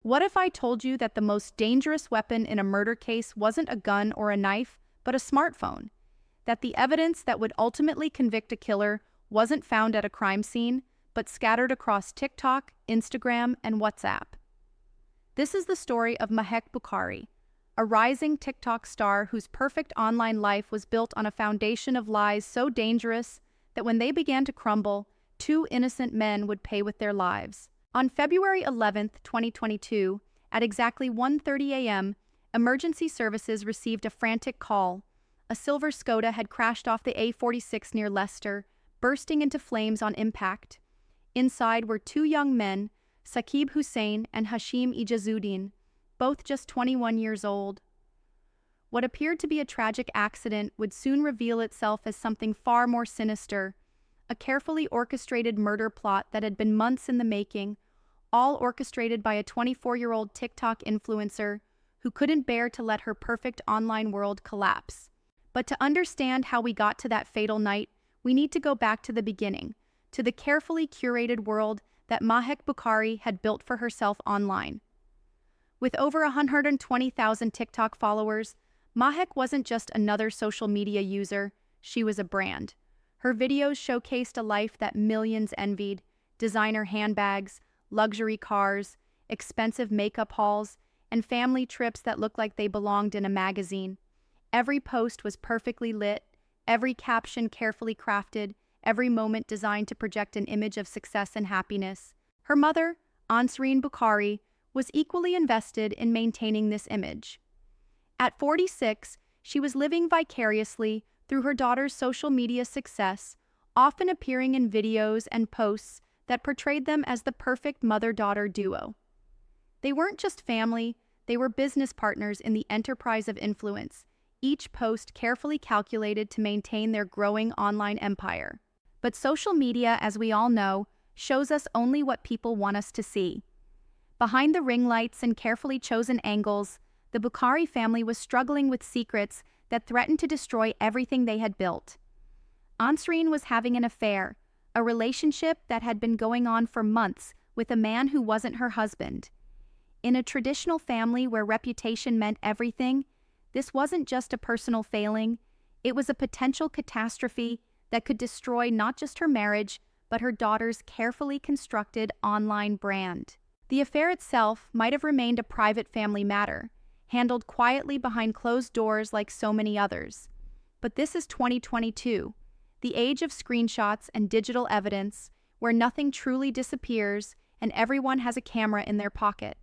What if I told you that the most dangerous weapon in a murder case wasn't a gun or a knife, but a smartphone? That the evidence that would ultimately convict a killer wasn't found at a crime scene, but scattered across TikTok, Instagram, and WhatsApp? This is the story of Mahek Bukhari, a rising TikTok star whose perfect online life was built on a foundation of lies so dangerous that when they began to crumble, two innocent men would pay with their lives. On February 11th, 2022, at exactly 1:30 a.m., emergency services received a frantic call. A silver Skoda had crashed off the A46 near Leicester, bursting into flames on impact. Inside were two young men, Saqib Hussain and Hashim Ijazuddin, both just 21 years old. What appeared to be a tragic accident would soon reveal itself as something far more sinister, a carefully orchestrated murder plot that had been months in the making, all orchestrated by a 24-year-old TikTok influencer who couldn't bear to let her perfect online world collapse. But to understand how we got to that fatal night, we need to go back to the beginning, to the carefully curated world that Mahek Bukhari had built for herself online. With over 120,000 TikTok followers, Mahek wasn't just another social media user, she was a brand. Her videos showcased a life that millions envied: designer handbags, luxury cars, expensive makeup hauls, and family trips that looked like they belonged in a magazine. Every post was perfectly lit, every caption carefully crafted, every moment designed to project an image of success and happiness. Her mother, Ansareen Bukhari, was equally invested in maintaining this image. At 46, she was living vicariously through her daughter's social media success, often appearing in videos and posts that portrayed them as the perfect mother-daughter duo. They weren't just family, they were business partners in the enterprise of influence, each post carefully calculated to maintain their growing online empire. But social media, as we all know, shows us only what people want us to see. Behind the ring lights and carefully chosen angles, the Bukhari family was struggling with secrets that threatened to destroy everything they had built. Ansareen was having an affair, a relationship that had been going on for months with a man who wasn't her husband. In a traditional family where reputation meant everything, this wasn't just a personal failing, it was a potential catastrophe that could destroy not just her marriage, but her daughter's carefully constructed online brand. The affair itself might have remained a private family matter, handled quietly behind closed doors like so many others. But this is 2022, the age of screenshots and digital evidence, where nothing truly disappears and everyone has a camera in their pocket.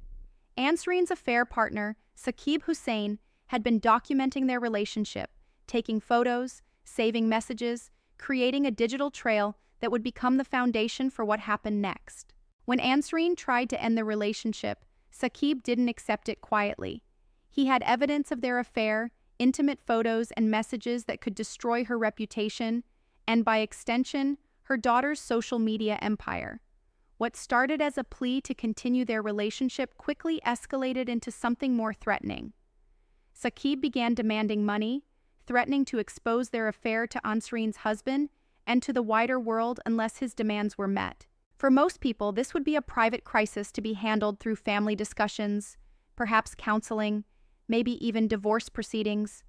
Ansareen's affair partner, Saqib Hussain, had been documenting their relationship, taking photos, saving messages, creating a digital trail that would become the foundation for what happened next. When Ansareen tried to end the relationship, Saqib didn't accept it quietly. He had evidence of their affair, intimate photos and messages that could destroy her reputation, and by extension, her daughter's social media empire. What started as a plea to continue their relationship quickly escalated into something more threatening. Saqib began demanding money, threatening to expose their affair to Ansareen's husband and to the wider world unless his demands were met. For most people, this would be a private crisis to be handled through family discussions, perhaps counseling, maybe even divorce proceedings.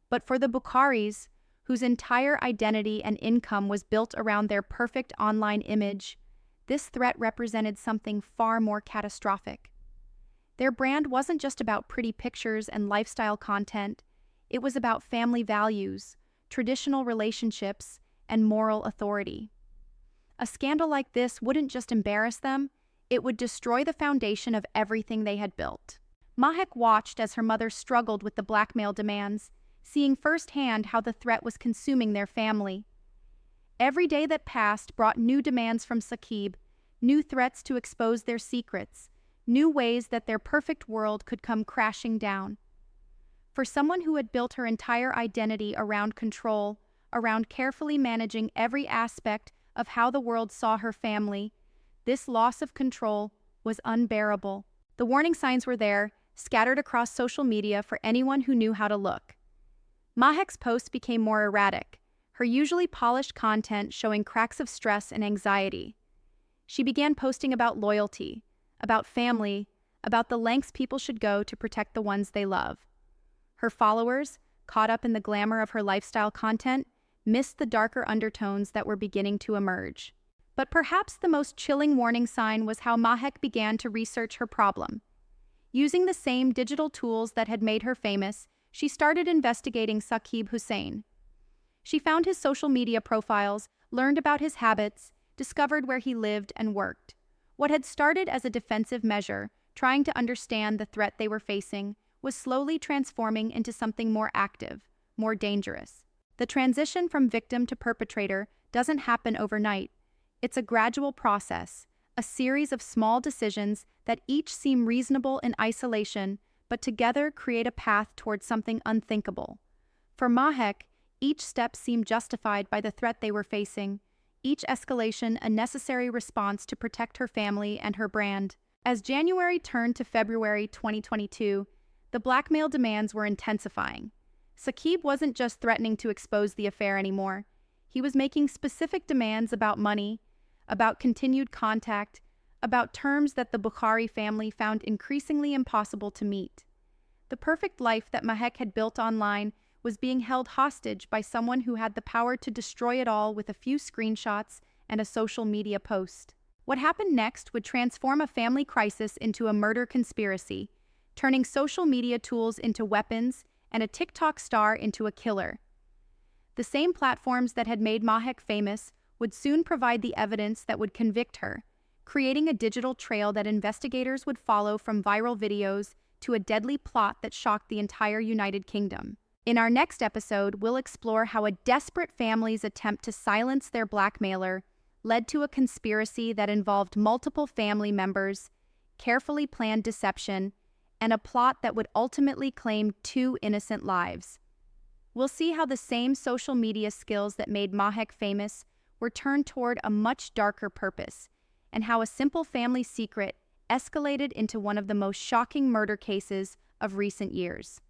But for the Bukharis, whose entire identity and income was built around their perfect online image, this threat represented something far more catastrophic. Their brand wasn't just about pretty pictures and lifestyle content, it was about family values, traditional relationships, and moral authority. A scandal like this wouldn't just embarrass them, it would destroy the foundation of everything they had built. Mahek watched as her mother struggled with the blackmail demands, seeing firsthand how the threat was consuming their family. Every day that passed brought new demands from Saqib, new threats to expose their secrets, new ways that their perfect world could come crashing down. For someone who had built her entire identity around control, around carefully managing every aspect of how the world saw her family, this loss of control was unbearable. The warning signs were there, scattered across social media for anyone who knew how to look. Mahek's posts became more erratic, her usually polished content showing cracks of stress and anxiety. She began posting about loyalty, about family, about the lengths people should go to protect the ones they love. Her followers, caught up in the glamour of her lifestyle content, missed the darker undertones that were beginning to emerge. But perhaps the most chilling warning sign was how Mahek began to research her problem. Using the same digital tools that had made her famous, she started investigating Saqib Hussain. She found his social media profiles, learned about his habits, discovered where he lived and worked. What had started as a defensive measure, trying to understand the threat they were facing, was slowly transforming into something more active, more dangerous. The transition from victim to perpetrator doesn't happen overnight. It's a gradual process, a series of small decisions that each seem reasonable in isolation, but together create a path towards something unthinkable. For Mahek, each step seemed justified by the threat they were facing, each escalation a necessary response to protect her family and her brand. As January turned to February 2022, the blackmail demands were intensifying. Saqib wasn't just threatening to expose the affair anymore. He was making specific demands about money, about continued contact, about terms that the Bukhari family found increasingly impossible to meet. The perfect life that Mahek had built online was being held hostage by someone who had the power to destroy it all with a few screenshots and a social media post. What happened next would transform a family crisis into a murder conspiracy, turning social media tools into weapons and a TikTok star into a killer. The same platforms that had made Mahek famous would soon provide the evidence that would convict her, creating a digital trail that investigators would follow from viral videos to a deadly plot that shocked the entire United Kingdom. In our next episode, we'll explore how a desperate family's attempt to silence their blackmailer led to a conspiracy that involved multiple family members, carefully planned deception, and a plot that would ultimately claim 2 innocent lives. We'll see how the same social media skills that made Mahek famous were turned toward a much darker purpose, and how a simple family secret escalated into one of the most shocking murder cases of recent years.